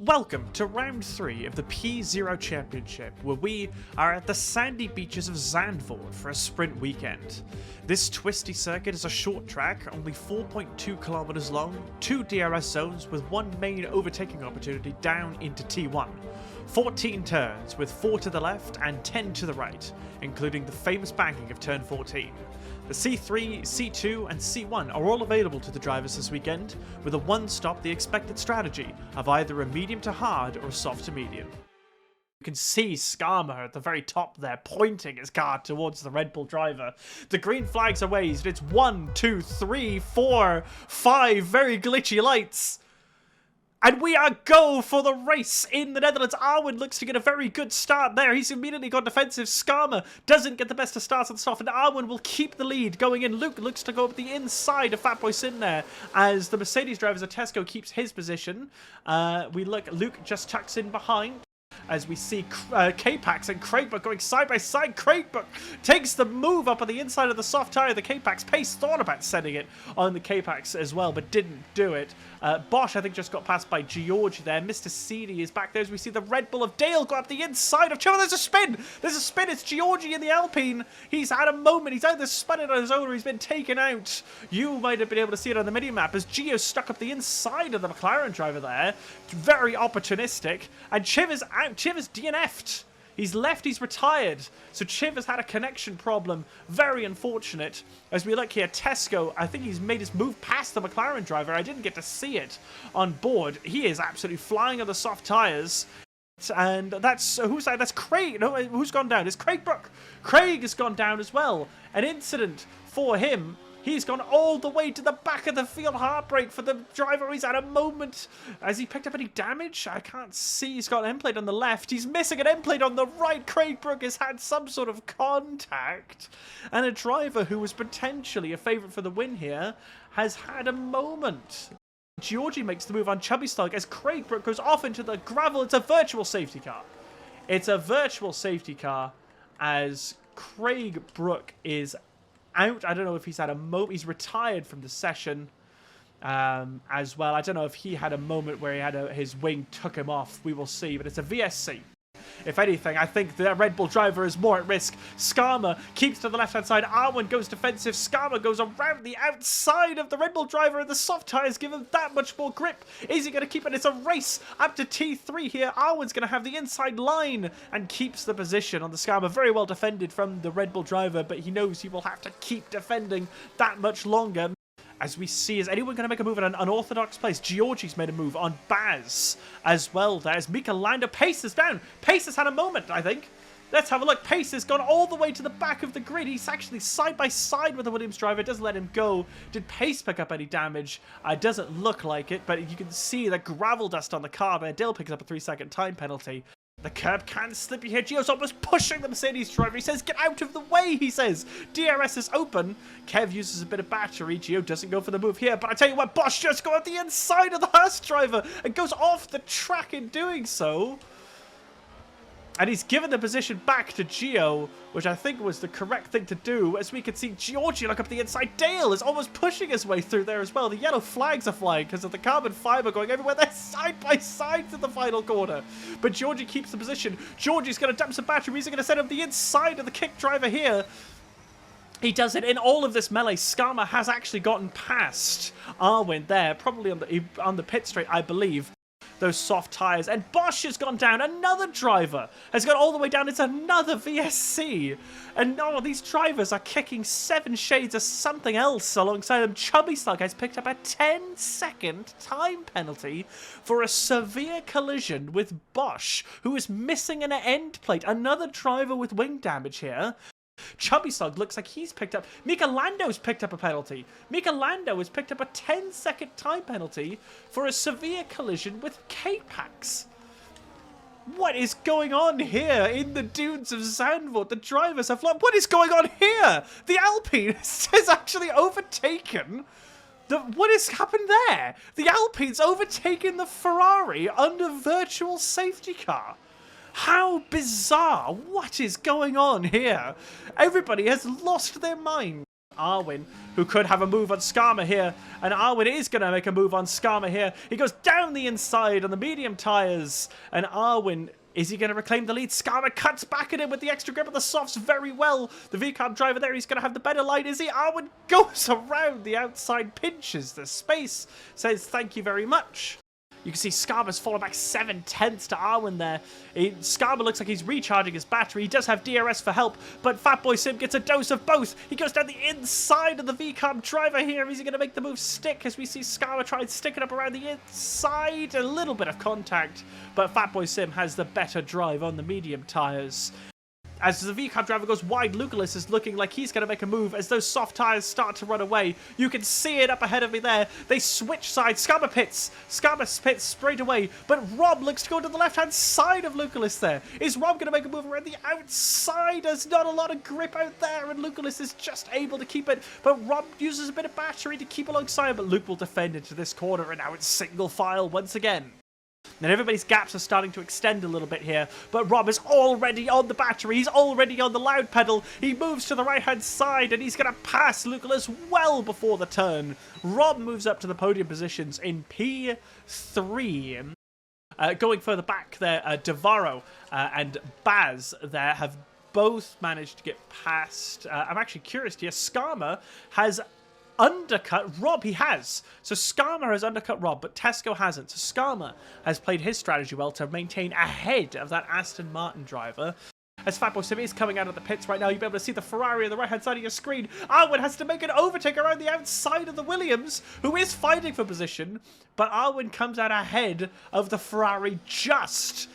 Welcome to round 3 of the P0 Championship, where we are at the sandy beaches of Zandvoort for a sprint weekend. This twisty circuit is a short track, only 4.2 kilometers long, 2 DRS zones with one main overtaking opportunity down into T1. 14 turns with 4 to the left and 10 to the right, including the famous banking of turn 14. The C3, C2 and C1 are all available to the drivers this weekend, with a one-stop the expected strategy of either a medium to hard or a soft to medium. You can see Skarma at the very top there, pointing his car towards the Red Bull driver. The green flags are raised. It's 1, 2, 3, 4, 5 very glitchy lights. And we are go for the race in the Netherlands. Arwen looks to get a very good start there. He's immediately got defensive. Skarma doesn't get the best of starts on the soft, and Arwen will keep the lead going in. Luke looks to go up the inside of FatBoySim there as the Mercedes driver Tesco keeps his position. Luke just tucks in behind. As we see K-Pax and Craigbrook going side by side. Craigbrook takes the move up on the inside of the soft tire of the K-Pax. Pace thought about setting it on the K-Pax as well, but didn't do it. Bosch, I think, just got passed by George there. Mr. Seedy is back there as we see the Red Bull of Dale go up the inside of Chivo. There's a spin! There's a spin! It's Georgie in the Alpine. He's had a moment. He's either spun it on his own or he's been taken out. You might have been able to see it on the mini-map as Gio stuck up the inside of the McLaren driver there. Very opportunistic. And Chiv is out. Chiv is DNF'd. He's left, he's retired. So Chiv has had a connection problem. Very unfortunate. As we look here, Tesco, I think he's made his move past the McLaren driver. I didn't get to see it on board. He is absolutely flying on the soft tires. And that's, who's that? That's Craig. No, who's gone down? It's Craigbrook. Craig has gone down as well. An incident for him. He's gone all the way to the back of the field. Heartbreak for the driver. He's had a moment. Has he picked up any damage? I can't see. He's got an end plate on the left. He's missing an end plate on the right. Craigbrook has had some sort of contact. And a driver who was potentially a favourite for the win here has had a moment. Georgie makes the move on Chubby Slug as Craigbrook goes off into the gravel. It's a virtual safety car. It's a virtual safety car as Craigbrook is out. I don't know if he's had a moment. He's retired from the session as well. I don't know if he had a moment where he had his wing took him off. We will see, but it's a VSC. If anything, I think the Red Bull driver is more at risk. Skarma keeps to the left-hand side. Arwen goes defensive. Skarma goes around the outside of the Red Bull driver, and the soft tires give him that much more grip. Is he going to keep it? It's a race up to T3 here. Arwen's going to have the inside line and keeps the position on the Skarma. Very well defended from the Red Bull driver, but he knows he will have to keep defending that much longer. As we see, is anyone going to make a move at an unorthodox place? Georgie's made a move on Baz as well. There's Mika Landa. Pace is down. Pace has had a moment, I think. Let's have a look. Pace has gone all the way to the back of the grid. He's actually side by side with the Williams driver. It doesn't let him go. Did Pace pick up any damage? It doesn't look like it, but you can see the gravel dust on the car there. Dale picks up a 3-second time penalty. The curb can slip you here. Gio's almost pushing the Mercedes driver. He says, get out of the way, he says. DRS is open. Kev uses a bit of battery. Gio doesn't go for the move here. But I tell you what, Bosch just got the inside of the Hurst driver and goes off the track in doing so. And he's given the position back to Gio, which I think was the correct thing to do. As we can see, Georgie look up the inside. Dale is almost pushing his way through there as well. The yellow flags are flying because of the carbon fiber going everywhere. They're side by side to the final corner. But Georgie keeps the position. Georgie's going to dump some battery. He's going to set up the inside of the kick driver here. He does it in all of this melee. Skarma has actually gotten past Arwen there, probably on the pit straight, I believe. Those soft tires, and Bosch has gone down. Another driver has gone all the way down. It's another VSC, and no, these drivers are kicking 7 shades of something else alongside them. Chubby Slug has picked up a 10-second time penalty for a severe collision with Bosch, who is missing an end plate. Another driver with wing damage here. Chubby Slug looks like he's picked up. Mika Lando's picked up a penalty. Mika Lando has picked up a 10-second time penalty for a severe collision with K-Pax. What is going on here in the dunes of Zandvoort? The drivers have lost. What is going on here? The Alpine has actually overtaken. What has happened there? The Alpine's overtaken the Ferrari under virtual safety car. How bizarre. What is going on here? Everybody has lost their mind. Arwin, who could have a move on Skarma here. And Arwin is going to make a move on Skarma here. He goes down the inside on the medium tires. And Arwin, is he going to reclaim the lead? Skarma cuts back at him with the extra grip of the softs very well. The VCARB driver there, he's going to have the better line, is he? Arwin goes around the outside, pinches the space, says thank you very much. You can see Skarma's fallen back 7/10 to Arwin there. Skarma looks like he's recharging his battery. He does have DRS for help, but FatBoySim gets a dose of both. He goes down the inside of the VCARB driver here. Is he going to make the move stick as we see Skarma try and stick it up around the inside? A little bit of contact, but FatBoySim has the better drive on the medium tires. As the VCARB driver goes wide, Lucalis is looking like he's going to make a move as those soft tires start to run away. You can see it up ahead of me there. They switch sides. Skarma pits. Skarma pits straight away. But Rob looks to go to the left-hand side of Lucalis there. Is Rob going to make a move around the outside? There's not a lot of grip out there, and Lucalis is just able to keep it. But Rob uses a bit of battery to keep alongside, but Luke will defend into this corner, and now it's single file once again. And everybody's gaps are starting to extend a little bit here, but Rob is already on the battery, he's already on the loud pedal, he moves to the right-hand side, and he's going to pass Lucalis well before the turn. Rob moves up to the podium positions in P3. Going further back there, Devaro and Baz there have both managed to get past. I'm actually curious to hear, Skarma has undercut Rob. He has. So Skarma has undercut Rob, but Tesco hasn't. So Skarma has played his strategy well to maintain ahead of that Aston Martin driver. As FatBoySim is coming out of the pits right now, you'll be able to see the Ferrari on the right-hand side of your screen. Arwin has to make an overtake around the outside of the Williams, who is fighting for position, but Arwin comes out ahead of the Ferrari just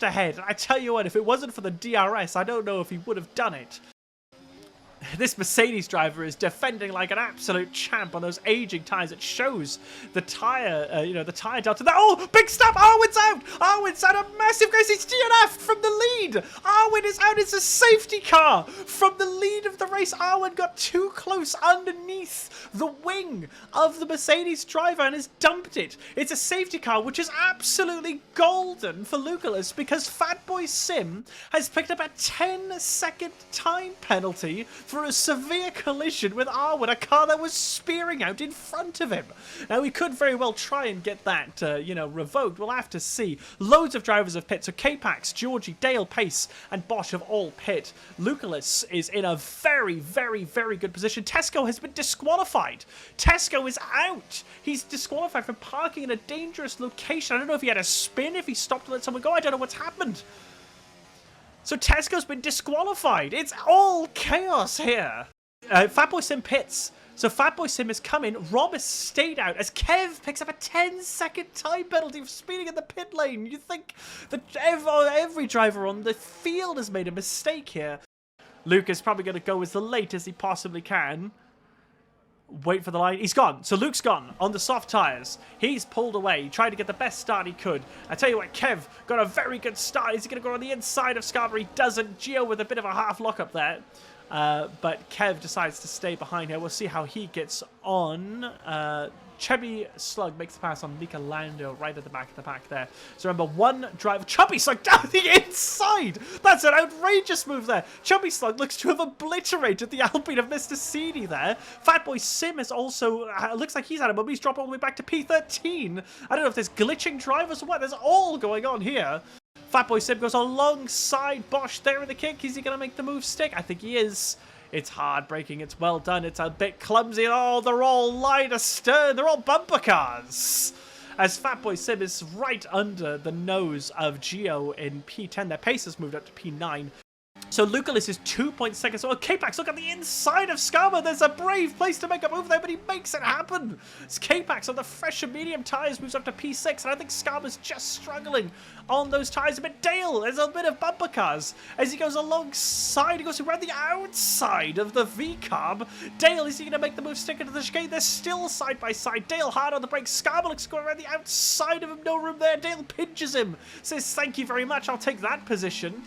ahead. And I tell you what, if it wasn't for the DRS, I don't know if he would have done it. This Mercedes driver is defending like an absolute champ on those aging tyres. It shows the tyre, the tyre delta there. Oh, big stop! Arwin's out! Arwin's out a massive grace. He's DNF from the lead. Arwin is out. It's a safety car from the lead of the race. Arwin got too close underneath the wing of the Mercedes driver and has dumped it. It's a safety car, which is absolutely golden for Lucalis because FatBoySim has picked up a 10-second time penalty for a severe collision with Arwin, a car that was spearing out in front of him. Now, we could very well try and get that, revoked. We'll have to see. Loads of drivers have pit. So K-Pax, Georgie, Dale, Pace, and Bosch have all pit. Lucalis is in a very, very, very good position. Tesco has been disqualified. Tesco is out. He's disqualified from parking in a dangerous location. I don't know if he had a spin, if he stopped to let someone go. I don't know what's happened. So Tesco's been disqualified. It's all chaos here. FatBoySim pits. So FatBoySim is coming. Rob has stayed out as Kev picks up a 10-second time penalty for speeding in the pit lane. You think that every driver on the field has made a mistake here. Luke is probably going to go as late as he possibly can. Wait for the line. He's gone. So Luke's gone on the soft tyres. He's pulled away. He tried to get the best start he could. I tell you what, Kev got a very good start. Is he going to go on the inside of Skarma? He doesn't. Gio with a bit of a half lock up there. But Kev decides to stay behind here. We'll see how he gets on. Chubby Slug makes the pass on Mika Lando right at the back of the pack there. So remember, one driver, Chubby Slug down the inside. That's an outrageous move there. Chubby Slug looks to have obliterated the Alpine of Mr. Seedy there. FatBoySim is also, looks like he's had a moment. He's dropped all the way back to P13. I don't know if there's glitching drivers or what. There's all going on here. FatBoySim goes alongside Bosch there in the kick. Is he going to make the move stick? I think he is. It's hard braking. It's well done. It's a bit clumsy. Oh, they're all line astern. They're all bumper cars. As FatBoySim is right under the nose of Gio in P10. Their pace has moved up to P9. So Lucalis is 2.2 seconds. Oh, K-Pax, look at the inside of Skarma. There's a brave place to make a move there, but he makes it happen. It's K-Pax on the fresh and medium tyres moves up to P6, and I think Skarma's just struggling on those tyres a bit. Dale, there's a bit of bumper cars as he goes alongside. He goes around the outside of the VCARB. Dale, is he going to make the move stick into the chicane? They're still side by side. Dale hard on the brakes. Skarma looks to go around the outside of him. No room there. Dale pinches him. Says, thank you very much. I'll take that position.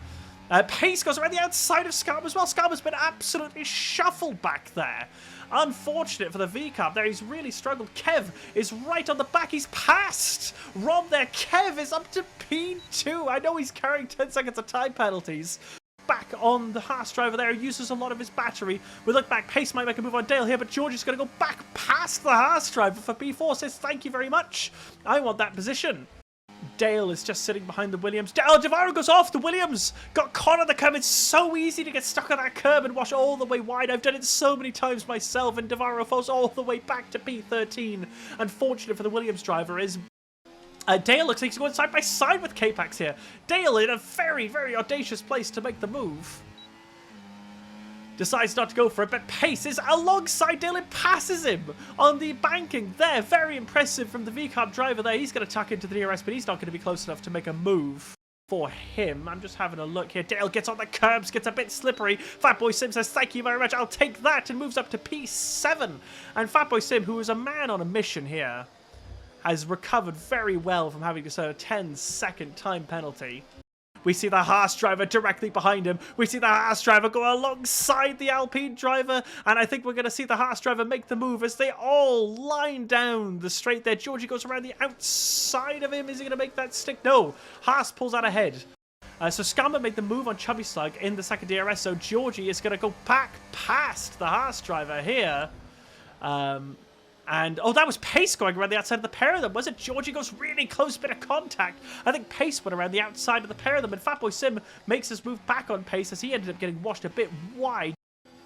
Pace goes around the outside of Skarma as well. Skarma's been absolutely shuffled back there. Unfortunate for the VCARB there. He's really struggled. Kev is right on the back. He's passed Rob there. Kev is up to P2. I know he's carrying 10 seconds of time penalties. Back on the Haas driver there. He uses a lot of his battery. We look back. Pace might make a move on Dale here, but Georgie's going to go back past the Haas driver for P4. Says, thank you very much. I want that position. Dale is just sitting behind the Williams. Oh, Devarro goes off. The Williams got caught on the curb. It's so easy to get stuck on that curb and wash all the way wide. I've done it so many times myself, and Devarro falls all the way back to P13. Unfortunate for the Williams driver is Dale looks like he's going side by side with K-Pax here. Dale in a very, very audacious place to make the move. Decides not to go for it, but Pace is alongside Dale and passes him on the banking there. Very impressive from the VCARB driver there. He's going to tuck into the DRS, but he's not going to be close enough to make a move for him. I'm just having a look here. Dale gets on the curbs, gets a bit slippery. FatBoySim says, thank you very much, I'll take that, and moves up to P7. And FatBoySim, who is a man on a mission here, has recovered very well from having to serve a 10-second time penalty. We see the Haas driver directly behind him. We see the Haas driver go alongside the Alpine driver. And I think we're going to see the Haas driver make the move as they all line down the straight there. Georgie goes around the outside of him. Is he going to make that stick? No. Haas pulls out ahead. So Skama made the move on Chubby Slug in the second DRS. So Georgie is going to go back past the Haas driver here. And, oh, that was Pace going around the outside of the pair of them, was it? Georgie goes really close, bit of contact. I think Pace went around the outside of the pair of them, and FatBoySim makes his move back on Pace as he ended up getting washed a bit wide.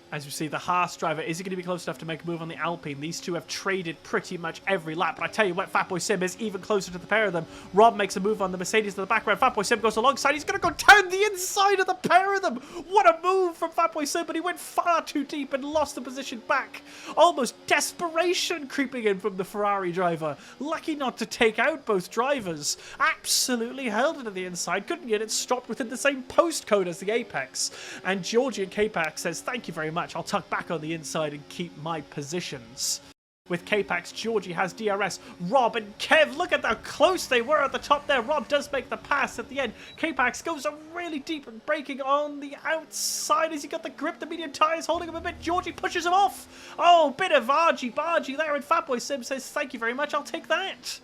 As you see, the Haas driver, is he going to be close enough to make a move on the Alpine? These two have traded pretty much every lap, but I tell you what, FatBoySim is even closer to the pair of them. Rob makes a move on the Mercedes in the background. FatBoySim goes alongside. He's going to go down the inside of the pair of them. What a move from FatBoySim, but he went far too deep and lost the position back. Almost desperation creeping in from the Ferrari driver. Lucky not to take out both drivers. Absolutely held it at the inside. Couldn't get it stopped within the same postcode as the Apex. And Georgie and K-Pax says, thank you very much. I'll tuck back on the inside and keep my positions. With K-Pax, Georgie has DRS. Rob and Kev, look at how close they were at the top there. Rob does make the pass at the end. K-Pax goes really deep and braking on the outside as he got the grip. The medium tyres holding him a bit. Georgie pushes him off. Oh, bit of argy-bargy there. And FatBoySim says, thank you very much. I'll take that.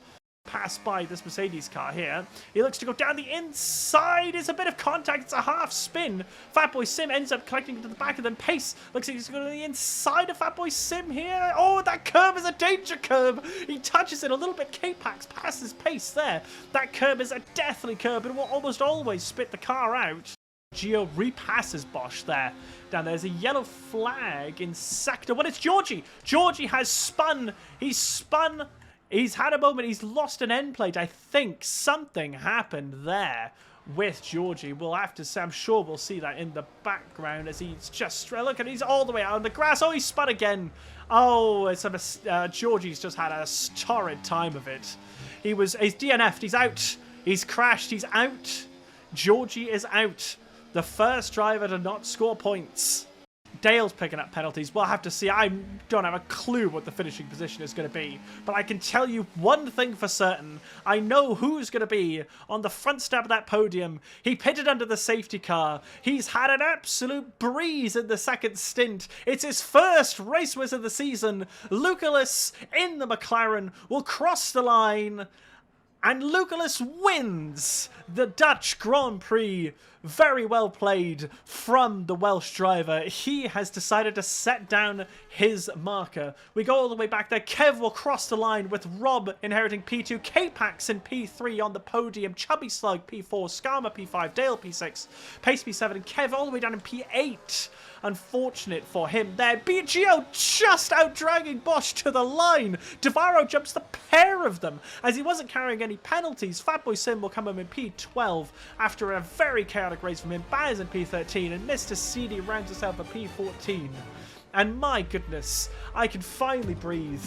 Pass by this Mercedes car here. He looks to go down the inside. It's a bit of contact. It's a half spin. FatBoySim ends up collecting to the back of them. Pace looks like he's going to the inside of FatBoySim here. Oh, that curb is a danger curb. He touches it a little bit. K-Pax passes Pace there. That curb is a deathly curb and will almost always spit the car out. Gio repasses Bosch there. Down there's a yellow flag in sector 1. It's Georgie. Georgie has spun. He's spun. He's had a moment. He's lost an end plate. I think something happened there with Georgie. We'll have to say, I'm sure we'll see that in the background as he's just, look at, he's all the way out on the grass. Oh, he spun again. Oh, it's Georgie's just had a torrid time of it. He's DNF'd. He's out. He's crashed. He's out. Georgie is out. The first driver to not score points. Dale's picking up penalties. We'll have to see. I don't have a clue what the finishing position is going to be. But I can tell you one thing for certain. I know who's going to be on the front step of that podium. He pitted under the safety car. He's had an absolute breeze in the second stint. It's his first race win of the season. Lucalis in the McLaren will cross the line. And Lucalis wins the Dutch Grand Prix. Very well played from the Welsh driver. He has decided to set down his marker. We go all the way back there. Kev will cross the line with Rob inheriting P2. K-Pax in P3 on the podium. Chubby Slug P4. Skama P5. Dale P6. Pace P7. And Kev all the way down in P8. Unfortunate for him there. Gio just out-dragging Bosch to the line. Devarro jumps the pair of them as he wasn't carrying any penalties. FatBoySim will come home in P12 after a very chaotic race from him. Baz in P13 and Mr. CD rounds us out for P14. And my goodness, I can finally breathe.